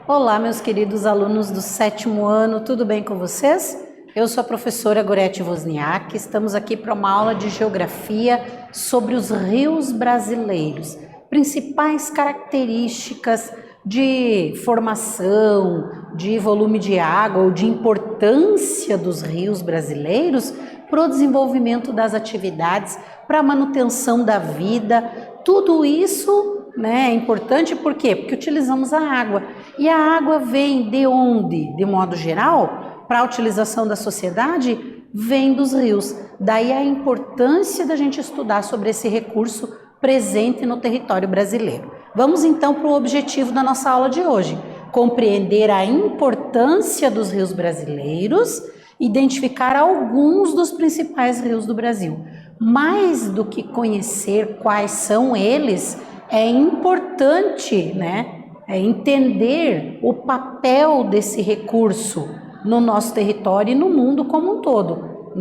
Olá, meus queridos alunos do 7º ano, tudo bem com vocês? Eu sou a professora Gorete Wozniak, estamos aqui para uma aula de geografia sobre os rios brasileiros, principais características de formação, de volume de água ou de importância dos rios brasileiros para o desenvolvimento das atividades, para a manutenção da vida, tudo isso é importante por quê? Porque utilizamos a água. E a água vem de onde? De modo geral, para a utilização da sociedade, vem dos rios. Daí a importância da gente estudar sobre esse recurso presente no território brasileiro. Vamos então para o objetivo da nossa aula de hoje. Compreender a importância dos rios brasileiros, identificar alguns dos principais rios do Brasil. Mais do que conhecer quais são eles, é importante, entender o papel desse recurso no nosso território e no mundo como um todo,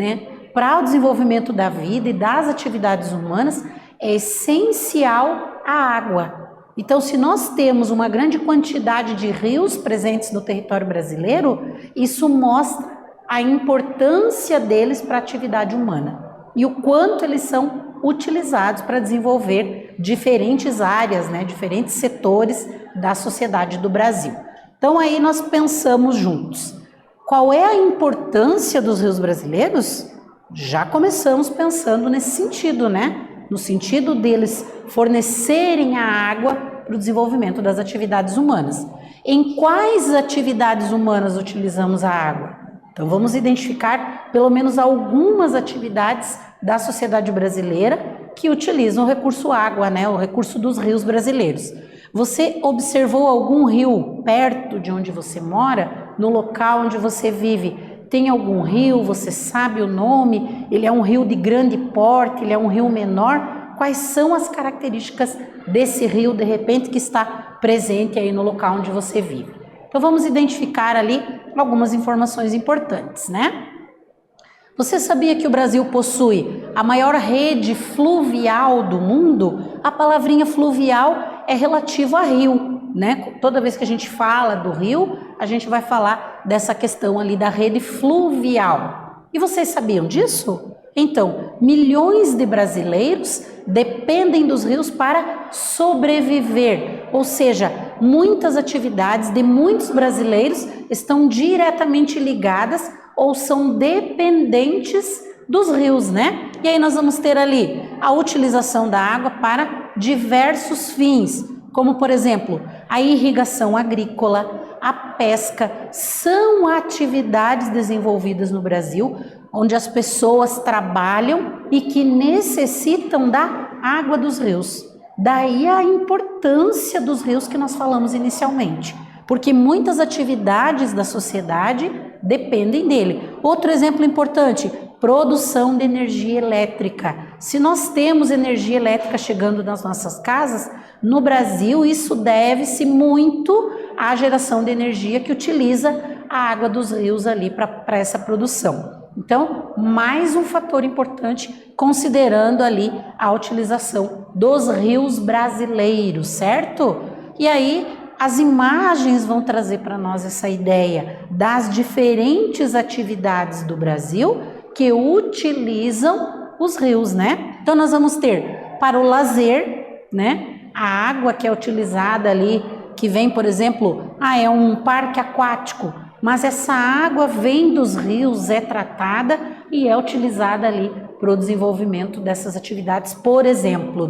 Para o desenvolvimento da vida e das atividades humanas, é essencial a água. Então, se nós temos uma grande quantidade de rios presentes no território brasileiro, isso mostra a importância deles para a atividade humana e o quanto eles são utilizados para desenvolver diferentes áreas, diferentes setores da sociedade do Brasil. Então aí nós pensamos juntos. Qual é a importância dos rios brasileiros? Já começamos pensando nesse sentido, No sentido deles fornecerem a água para o desenvolvimento das atividades humanas. Em quais atividades humanas utilizamos a água? Então vamos identificar pelo menos algumas atividades da sociedade brasileira que utilizam o recurso água, o recurso dos rios brasileiros. Você observou algum rio perto de onde você mora, no local onde você vive? Tem algum rio, você sabe o nome? Ele é um rio de grande porte, ele é um rio menor? Quais são as características desse rio, de repente, que está presente aí no local onde você vive? Então vamos identificar ali algumas informações importantes, Você sabia que o Brasil possui a maior rede fluvial do mundo? A palavrinha fluvial é relativo a rio, Toda vez que a gente fala do rio, a gente vai falar dessa questão ali da rede fluvial. E vocês sabiam disso? Então, milhões de brasileiros dependem dos rios para sobreviver, ou seja, muitas atividades de muitos brasileiros estão diretamente ligadas ou são dependentes dos rios, E aí nós vamos ter ali a utilização da água para diversos fins, como por exemplo, a irrigação agrícola, a pesca, são atividades desenvolvidas no Brasil, onde as pessoas trabalham e que necessitam da água dos rios. Daí a importância dos rios que nós falamos inicialmente, porque muitas atividades da sociedade dependem dele. Outro exemplo importante, produção de energia elétrica. Se nós temos energia elétrica chegando nas nossas casas, no Brasil isso deve-se muito à geração de energia que utiliza a água dos rios ali para essa produção. Então, mais um fator importante, considerando ali a utilização dos rios brasileiros, certo? E aí, as imagens vão trazer para nós essa ideia das diferentes atividades do Brasil que utilizam os rios, Então, nós vamos ter para o lazer, A água que é utilizada ali, que vem, por exemplo, é um parque aquático, mas essa água vem dos rios, é tratada e é utilizada ali para o desenvolvimento dessas atividades, por exemplo,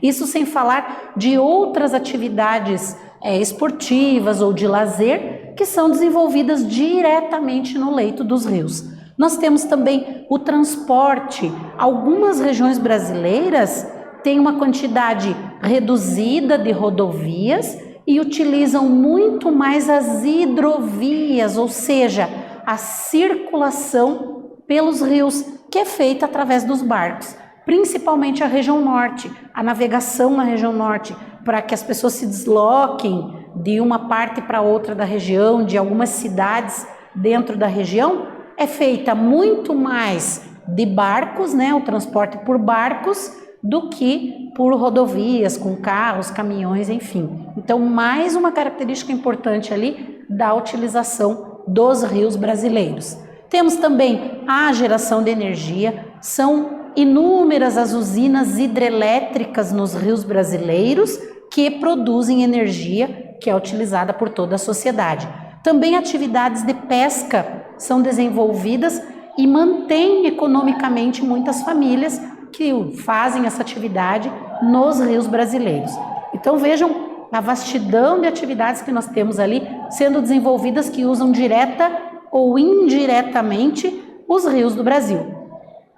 Isso sem falar de outras atividades esportivas ou de lazer que são desenvolvidas diretamente no leito dos rios. Nós temos também o transporte. Algumas regiões brasileiras têm uma quantidade reduzida de rodovias e utilizam muito mais as hidrovias, ou seja, a circulação pelos rios, que é feita através dos barcos, principalmente a região norte, a navegação na região norte, para que as pessoas se desloquem de uma parte para outra da região, de algumas cidades dentro da região, é feita muito mais de barcos, o transporte por barcos, do que por rodovias, com carros, caminhões, enfim. Então, mais uma característica importante ali da utilização dos rios brasileiros. Temos também a geração de energia, são inúmeras as usinas hidrelétricas nos rios brasileiros que produzem energia que é utilizada por toda a sociedade. Também atividades de pesca são desenvolvidas e mantêm economicamente muitas famílias que fazem essa atividade nos rios brasileiros. Então vejam a vastidão de atividades que nós temos ali sendo desenvolvidas que usam direta ou indiretamente os rios do Brasil.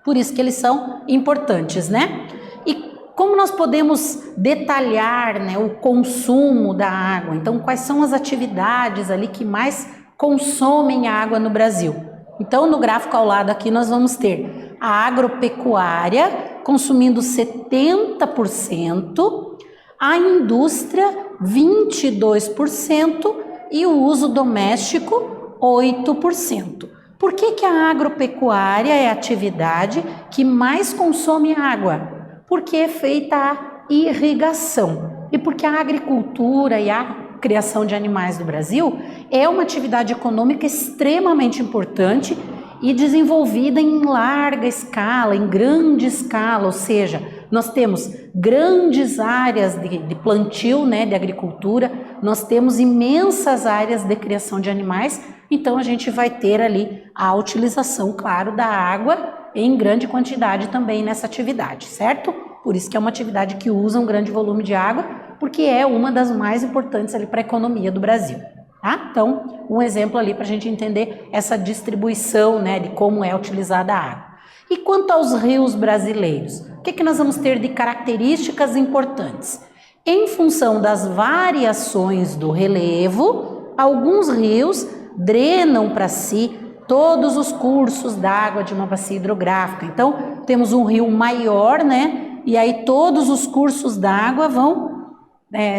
Por isso que eles são importantes, né? E como nós podemos detalhar, né, o consumo da água? Então, quais são as atividades ali que mais consomem água no Brasil? Então, no gráfico ao lado aqui nós vamos ter a agropecuária consumindo 70%, a indústria 22% e o uso doméstico 8%. Por que a agropecuária é a atividade que mais consome água? Porque é feita a irrigação e porque a agricultura e a criação de animais do Brasil é uma atividade econômica extremamente importante e desenvolvida em larga escala, em grande escala, ou seja, nós temos grandes áreas de plantio, né, de agricultura, nós temos imensas áreas de criação de animais, então a gente vai ter ali a utilização, claro, da água em grande quantidade também nessa atividade, certo? Por isso que é uma atividade que usa um grande volume de água, porque é uma das mais importantes ali para a economia do Brasil. Tá? Então, um exemplo ali para a gente entender essa distribuição, né, de como é utilizada a água. E quanto aos rios brasileiros, o que nós vamos ter de características importantes? Em função das variações do relevo, alguns rios drenam para si todos os cursos d'água de uma bacia hidrográfica. Então, temos um rio maior, né, e aí todos os cursos d'água vão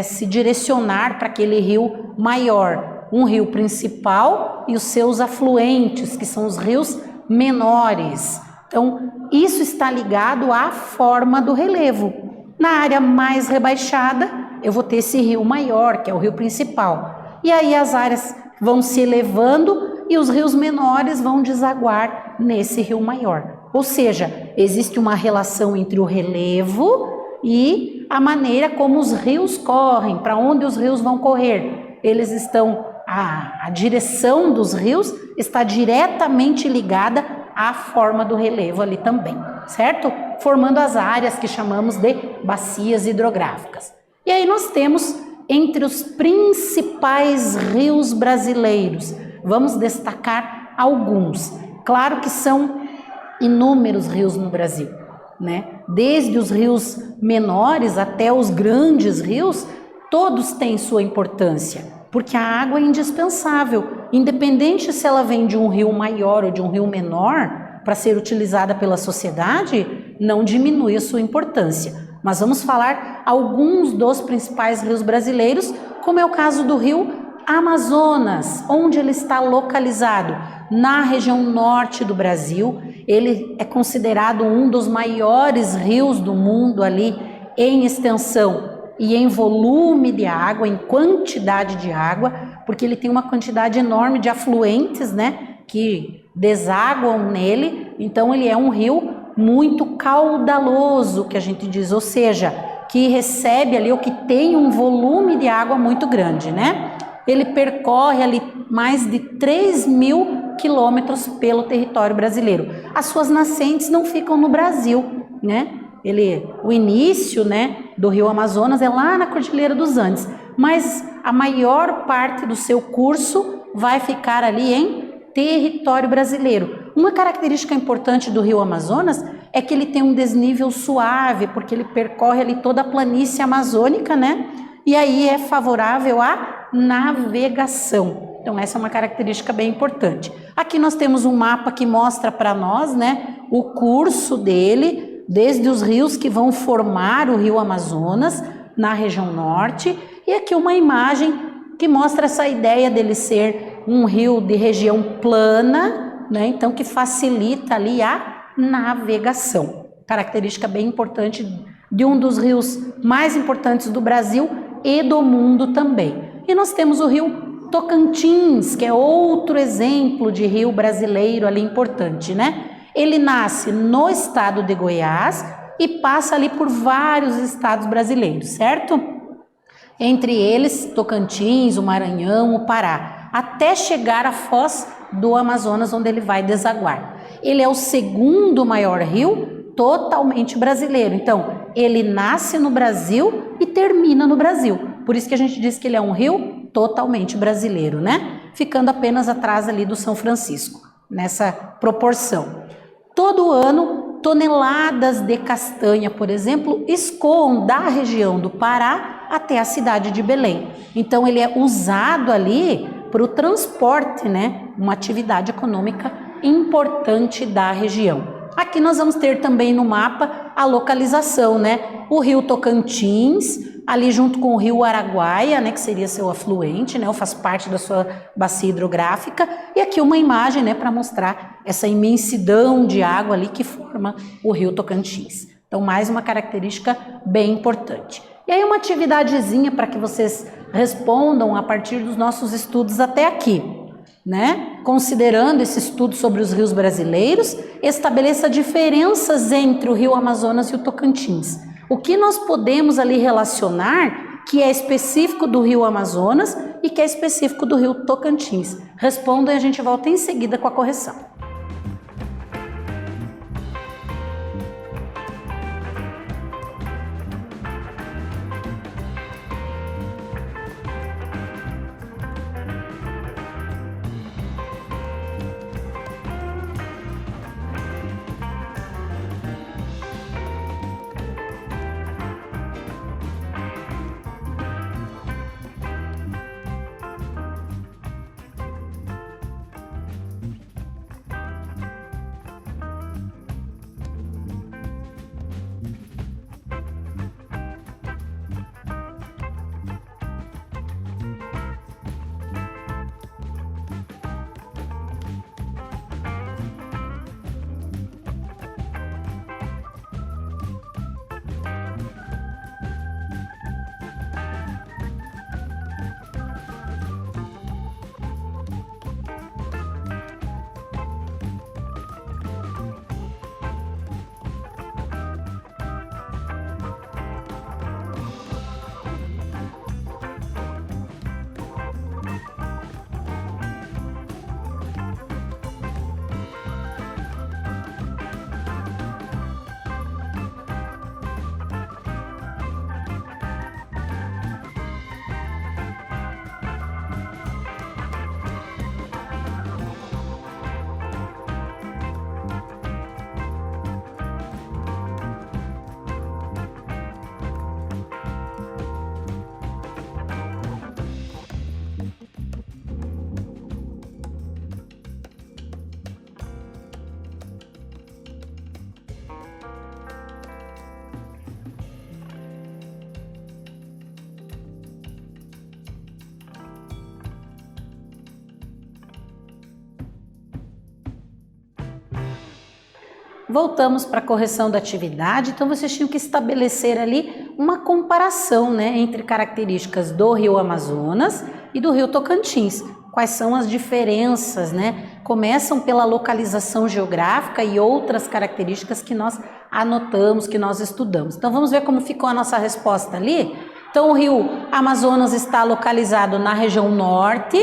se direcionar para aquele rio maior. Um rio principal e os seus afluentes, que são os rios menores. Então, isso está ligado à forma do relevo. Na área mais rebaixada, eu vou ter esse rio maior, que é o rio principal. E aí as áreas vão se elevando e os rios menores vão desaguar nesse rio maior. Ou seja, existe uma relação entre o relevo e a maneira como os rios correm, para onde os rios vão correr. Eles estão... A direção dos rios está diretamente ligada à forma do relevo ali também, certo? Formando as áreas que chamamos de bacias hidrográficas. E aí nós temos entre os principais rios brasileiros, vamos destacar alguns. Claro que são inúmeros rios no Brasil, né? Desde os rios menores até os grandes rios, todos têm sua importância. Porque a água é indispensável, independente se ela vem de um rio maior ou de um rio menor, para ser utilizada pela sociedade, não diminui a sua importância. Mas vamos falar alguns dos principais rios brasileiros, como é o caso do rio Amazonas, onde ele está localizado na região norte do Brasil. Ele é considerado um dos maiores rios do mundo ali em extensão e em volume de água, em quantidade de água, porque ele tem uma quantidade enorme de afluentes, né, que desaguam nele. Então ele é um rio muito caudaloso, que a gente diz, ou seja, que recebe ali, ou que tem um volume de água muito grande, né? Ele percorre ali mais de 3.000 quilômetros pelo território brasileiro. As suas nascentes não ficam no Brasil, né? O início, né, do rio Amazonas é lá na Cordilheira dos Andes, mas a maior parte do seu curso vai ficar ali em território brasileiro. Uma característica importante do rio Amazonas é que ele tem um desnível suave, porque ele percorre ali toda a planície amazônica, né? E aí é favorável à navegação. Então essa é uma característica bem importante. Aqui nós temos um mapa que mostra para nós, né, o curso dele, desde os rios que vão formar o rio Amazonas, na região norte, e aqui uma imagem que mostra essa ideia dele ser um rio de região plana, né? Então que facilita ali a navegação. Característica bem importante de um dos rios mais importantes do Brasil e do mundo também. E nós temos o rio Tocantins, que é outro exemplo de rio brasileiro ali importante, né? Ele nasce no estado de Goiás e passa ali por vários estados brasileiros, certo? Entre eles, Tocantins, o Maranhão, o Pará, até chegar à foz do Amazonas, onde ele vai desaguar. Ele é o segundo maior rio totalmente brasileiro. Então, ele nasce no Brasil e termina no Brasil. Por isso que a gente diz que ele é um rio totalmente brasileiro, né? Ficando apenas atrás ali do São Francisco, nessa proporção. Todo ano, toneladas de castanha, por exemplo, escoam da região do Pará até a cidade de Belém. Então, ele é usado ali para o transporte, né? Uma atividade econômica importante da região. Aqui nós vamos ter também no mapa a localização, né? O rio Tocantins, ali junto com o rio Araguaia, né? Que seria seu afluente, né? Ou faz parte da sua bacia hidrográfica. E aqui uma imagem, né? Para mostrar essa imensidão de água ali que forma o rio Tocantins. Então, mais uma característica bem importante. E aí uma atividadezinha para que vocês respondam a partir dos nossos estudos até aqui, né? Considerando esse estudo sobre os rios brasileiros, estabeleça diferenças entre o rio Amazonas e o Tocantins. O que nós podemos ali relacionar que é específico do rio Amazonas e que é específico do rio Tocantins? Respondam e a gente volta em seguida com a correção. Voltamos para a correção da atividade, então vocês tinham que estabelecer ali uma comparação, né, entre características do rio Amazonas e do rio Tocantins. Quais são as diferenças, né? Começam pela localização geográfica e outras características que nós anotamos, que nós estudamos. Então vamos ver como ficou a nossa resposta ali. Então o rio Amazonas está localizado na região norte,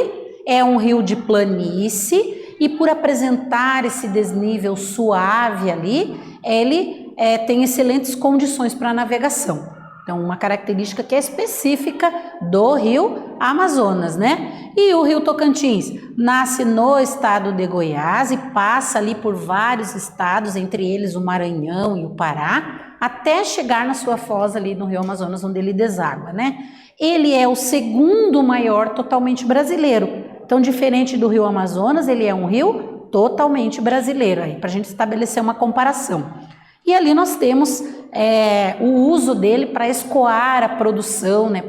é um rio de planície, e por apresentar esse desnível suave ali, ele tem excelentes condições para navegação. Então, uma característica que é específica do rio Amazonas, né? E o rio Tocantins nasce no estado de Goiás e passa ali por vários estados, entre eles o Maranhão e o Pará, até chegar na sua foz ali no rio Amazonas, onde ele deságua, né? Ele é o segundo maior totalmente brasileiro. Então, diferente do rio Amazonas, ele é um rio totalmente brasileiro, aí para a gente estabelecer uma comparação. E ali nós temos o uso dele para escoar a produção, né,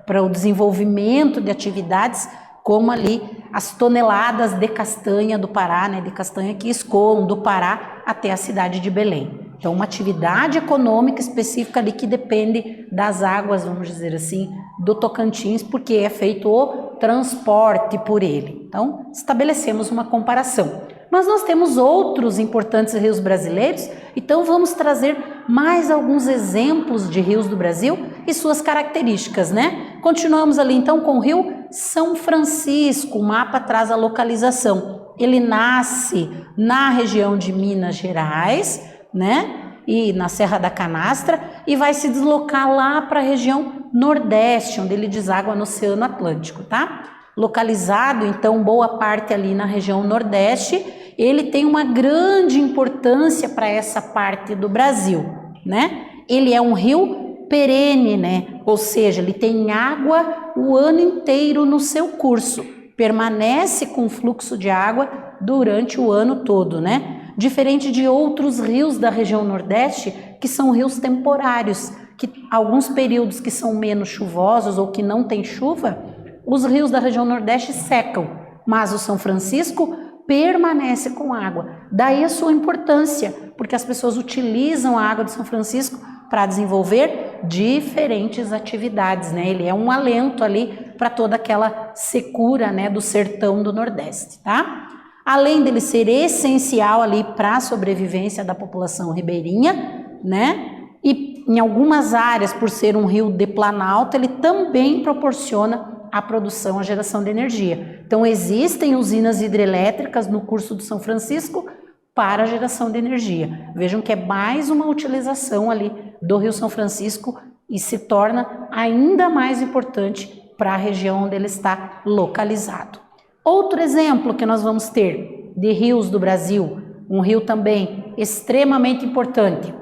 para o desenvolvimento de atividades, como ali as toneladas de castanha do Pará, né, de castanha que escoam do Pará até a cidade de Belém. Então, uma atividade econômica específica ali que depende das águas, vamos dizer assim, do Tocantins, porque é feito o transporte por ele. Então, estabelecemos uma comparação. Mas nós temos outros importantes rios brasileiros, então vamos trazer mais alguns exemplos de rios do Brasil e suas características, né? Continuamos ali então com o Rio São Francisco, o mapa traz a localização. Ele nasce na região de Minas Gerais, né? E na Serra da Canastra, e vai se deslocar lá para a região Nordeste, onde ele deságua no Oceano Atlântico, tá? Localizado, então, boa parte ali na região Nordeste, ele tem uma grande importância para essa parte do Brasil, né? Ele é um rio perene, né? Ou seja, ele tem água o ano inteiro no seu curso, permanece com fluxo de água durante o ano todo, né? Diferente de outros rios da região Nordeste, que são rios temporários, que alguns períodos que são menos chuvosos ou que não tem chuva, os rios da região Nordeste secam, mas o São Francisco permanece com água. Daí a sua importância, porque as pessoas utilizam a água do São Francisco para desenvolver diferentes atividades, né? Ele é um alento ali para toda aquela secura, né, do sertão do Nordeste, tá? Além dele ser essencial ali para a sobrevivência da população ribeirinha, né? E em algumas áreas, por ser um rio de planalto, ele também proporciona a produção, a geração de energia. Então, existem usinas hidrelétricas no curso do São Francisco para a geração de energia. Vejam que é mais uma utilização ali do Rio São Francisco e se torna ainda mais importante para a região onde ele está localizado. Outro exemplo que nós vamos ter de rios do Brasil, um rio também extremamente importante.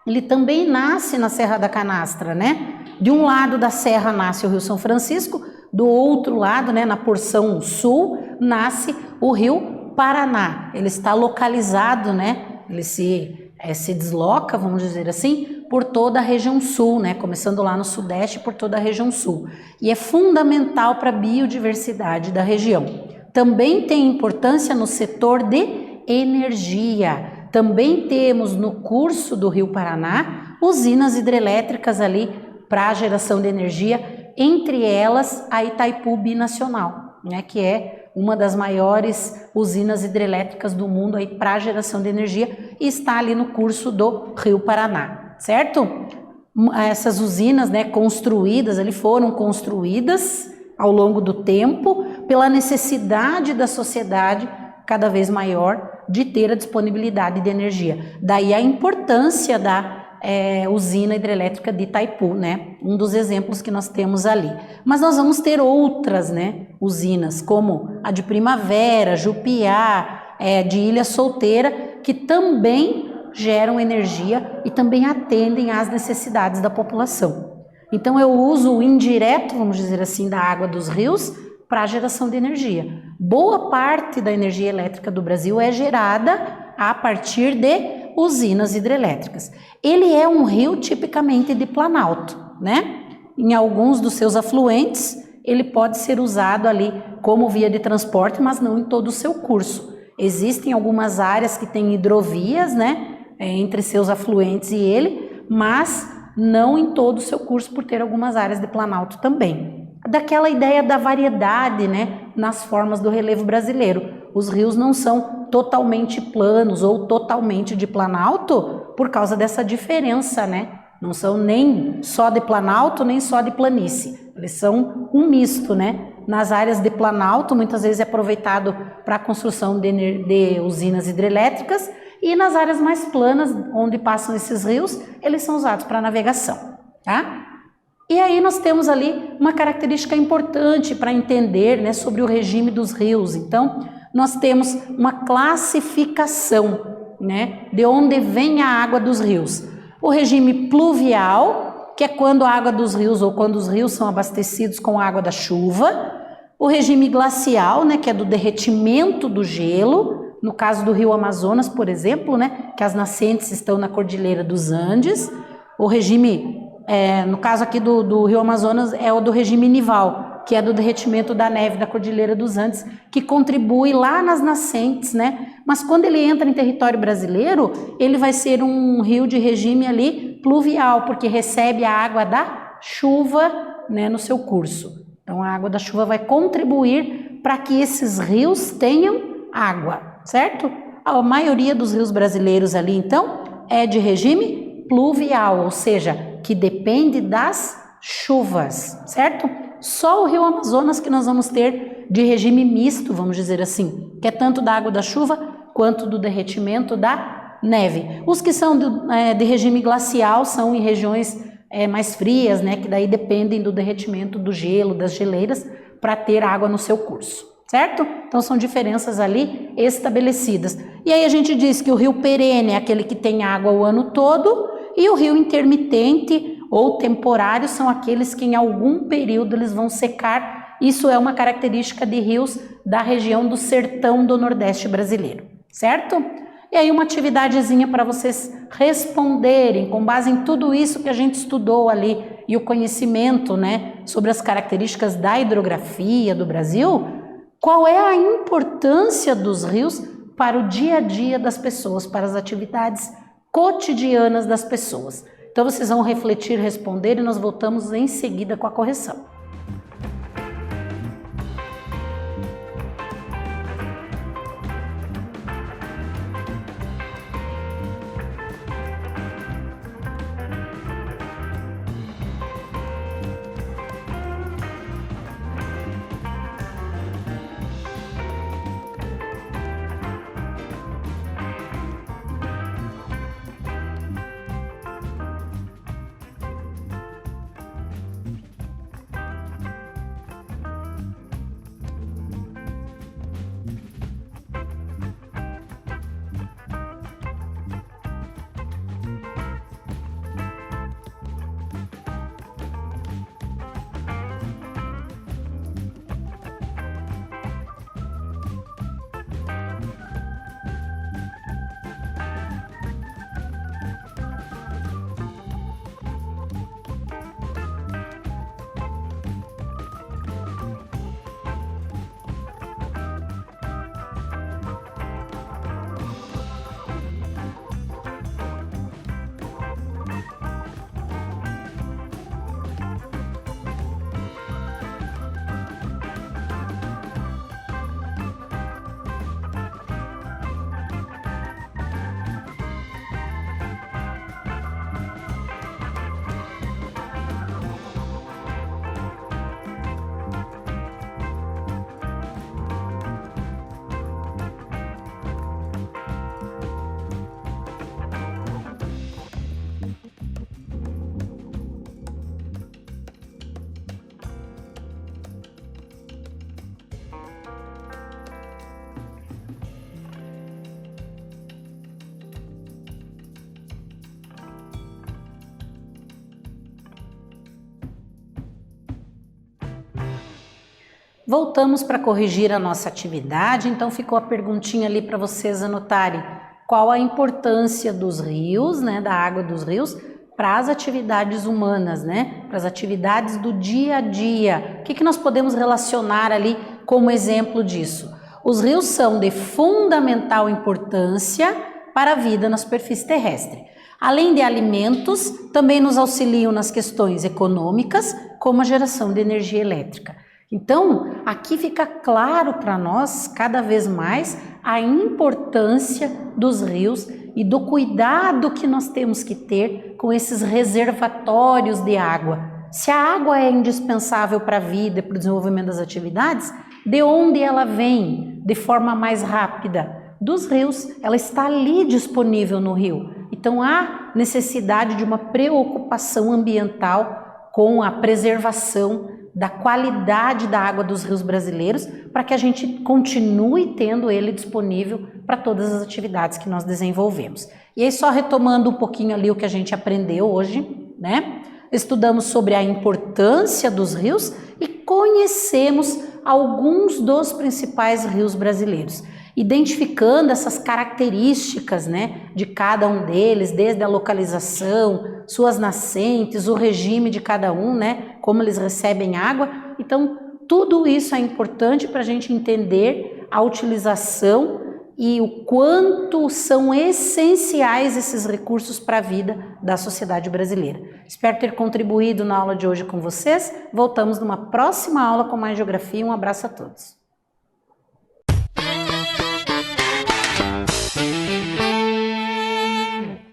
Ele também nasce na Serra da Canastra, né? De um lado da serra nasce o Rio São Francisco, do outro lado, né, na porção sul, nasce o Rio Paraná. Ele está localizado, né? Ele se desloca, vamos dizer assim, por toda a região sul, né? Começando lá no sudeste, por toda a região sul. E é fundamental para a biodiversidade da região. Também tem importância no setor de energia. Também temos no curso do Rio Paraná usinas hidrelétricas ali para a geração de energia, entre elas a Itaipu Binacional, né? Que é uma das maiores usinas hidrelétricas do mundo aí para geração de energia e está ali no curso do Rio Paraná, certo? Essas usinas, né, construídas, ali foram construídas ao longo do tempo pela necessidade da sociedade cada vez maior de ter a disponibilidade de energia. Daí a importância da usina hidrelétrica de Itaipu, né? Um dos exemplos que nós temos ali. Mas nós vamos ter outras, né, usinas, como a de Primavera, Jupiá, de Ilha Solteira, que também geram energia e também atendem às necessidades da população. Então eu uso o indireto, vamos dizer assim, da água dos rios para a geração de energia. Boa parte da energia elétrica do Brasil é gerada a partir de usinas hidrelétricas. Ele é um rio tipicamente de planalto, né? Em alguns dos seus afluentes, ele pode ser usado ali como via de transporte, mas não em todo o seu curso. Existem algumas áreas que têm hidrovias, né, entre seus afluentes e ele, mas não em todo o seu curso, por ter algumas áreas de planalto também. Daquela ideia da variedade, né, nas formas do relevo brasileiro. Os rios não são totalmente planos ou totalmente de planalto por causa dessa diferença, né? Não são nem só de planalto, nem só de planície. Eles são um misto, né? Nas áreas de planalto, muitas vezes é aproveitado para a construção de usinas hidrelétricas, e nas áreas mais planas, onde passam esses rios, eles são usados para navegação, tá? E aí nós temos ali uma característica importante para entender, né, sobre o regime dos rios. Então, nós temos uma classificação, né, de onde vem a água dos rios. O regime pluvial, que é quando a água dos rios ou quando os rios são abastecidos com a água da chuva. O regime glacial, né, que é do derretimento do gelo, no caso do Rio Amazonas, por exemplo, né, que as nascentes estão na Cordilheira dos Andes. O regime, no caso aqui do Rio Amazonas, é o do regime nival, que é do derretimento da neve da Cordilheira dos Andes, que contribui lá nas nascentes, né? Mas quando ele entra em território brasileiro, ele vai ser um rio de regime ali pluvial, porque recebe a água da chuva, né, no seu curso. Então a água da chuva vai contribuir para que esses rios tenham água, certo? A maioria dos rios brasileiros ali, então, é de regime pluvial, ou seja, que depende das chuvas, certo? Só o rio Amazonas que nós vamos ter de regime misto, vamos dizer assim, que é tanto da água da chuva quanto do derretimento da neve. Os que são de regime glacial são em regiões mais frias, né, que daí dependem do derretimento do gelo, das geleiras, para ter água no seu curso, certo? Então são diferenças ali estabelecidas. E aí a gente diz que o rio perene é aquele que tem água o ano todo, e o rio intermitente ou temporário são aqueles que em algum período eles vão secar. Isso é uma característica de rios da região do sertão do Nordeste brasileiro, certo? E aí uma atividadezinha para vocês responderem, com base em tudo isso que a gente estudou ali e o conhecimento, né, sobre as características da hidrografia do Brasil, qual é a importância dos rios para o dia a dia das pessoas, para as atividades cotidianas das pessoas. Então vocês vão refletir, responder e nós voltamos em seguida com a correção. Voltamos para corrigir a nossa atividade, então ficou a perguntinha ali para vocês anotarem qual a importância dos rios, né, da água dos rios, para as atividades humanas, né, para as atividades do dia a dia. O que nós podemos relacionar ali como exemplo disso? Os rios são de fundamental importância para a vida na superfície terrestre. Além de alimentos, também nos auxiliam nas questões econômicas, como a geração de energia elétrica. Então, aqui fica claro para nós, cada vez mais, a importância dos rios e do cuidado que nós temos que ter com esses reservatórios de água. Se a água é indispensável para a vida e para o desenvolvimento das atividades, de onde ela vem de forma mais rápida? Dos rios. Ela está ali disponível no rio. Então, há necessidade de uma preocupação ambiental com a preservação da qualidade da água dos rios brasileiros, para que a gente continue tendo ele disponível para todas as atividades que nós desenvolvemos. E aí, só retomando um pouquinho ali o que a gente aprendeu hoje, né? Estudamos sobre a importância dos rios e conhecemos alguns dos principais rios brasileiros, identificando essas características, né, de cada um deles, desde a localização, suas nascentes, o regime de cada um, né, como eles recebem água. Então, tudo isso é importante para a gente entender a utilização e o quanto são essenciais esses recursos para a vida da sociedade brasileira. Espero ter contribuído na aula de hoje com vocês. Voltamos numa próxima aula com mais geografia. Um abraço a todos.